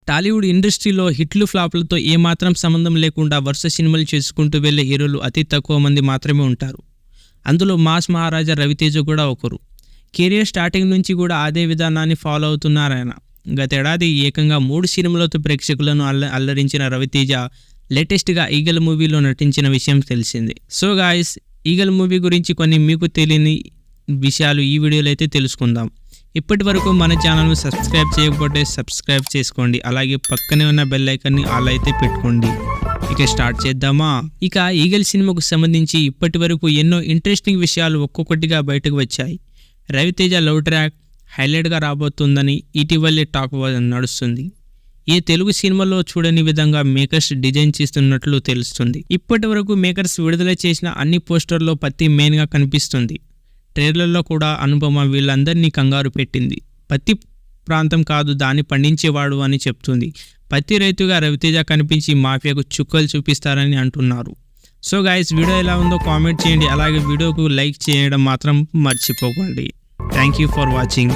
టాలీవుడ్ ఇండస్ట్రీలో హిట్లు ఫ్లాప్లతో ఏమాత్రం సంబంధం లేకుండా వరుస సినిమాలు చేసుకుంటూ వెళ్లే హీరోలు అతి తక్కువ మంది మాత్రమే ఉంటారు. అందులో మాస్ మహారాజా రవితేజ కూడా ఒకరు. కెరీర్ స్టార్టింగ్ నుంచి కూడా అదే విధానాన్ని ఫాలో అవుతున్నారాయన. గతేడాది ఏకంగా 3 సినిమాలతో ప్రేక్షకులను అల్లరించిన రవితేజ లేటెస్ట్గా ఈగల్ మూవీలో నటించిన విషయం తెలిసిందే. సో గాయ్స్, ఈగల్ మూవీ గురించి కొన్ని మీకు తెలియని విషయాలు ఈ వీడియోలో అయితే తెలుసుకుందాం. ఇప్పటి వరకు మన ఛానల్ను సబ్స్క్రైబ్ చేయకపోతే సబ్స్క్రైబ్ చేసుకోండి. అలాగే పక్కనే ఉన్న బెల్ ఐకాన్ని ఆల్ అయితే పెట్టుకోండి. ఇక స్టార్ట్ చేద్దామా? ఇక ఈగల్ సినిమాకు సంబంధించి ఇప్పటి వరకు ఎన్నో ఇంట్రెస్టింగ్ విషయాలు ఒక్కొక్కటిగా బయటకు వచ్చాయి. రవితేజ లవ్ ట్రాక్ హైలైట్గా రాబోతుందని ఇటీవలే టాక్ నడుస్తుంది. ఏ తెలుగు సినిమాలో చూడని విధంగా మేకర్స్ డిజైన్ చేస్తున్నట్లు తెలుస్తుంది. ఇప్పటి వరకు మేకర్స్ విడుదల చేసిన అన్ని పోస్టర్లో పత్తి మెయిన్గా కనిపిస్తుంది. ట్రైలర్లో కూడా అనుపమ వీళ్ళందరినీ కంగారు పెట్టింది. పత్తి ప్రాంతం కాదు, దాన్ని పండించేవాడు అని చెప్తుంది. పత్తి రైతుగా రవితేజ కనిపించి మాఫియాకు చుక్కలు చూపిస్తారని అంటున్నారు. సో గైస్, వీడియో ఎలా ఉందో కామెంట్ చేయండి. అలాగే వీడియోకు లైక్ చేయడం మాత్రం మర్చిపోకండి. Thank you for watching.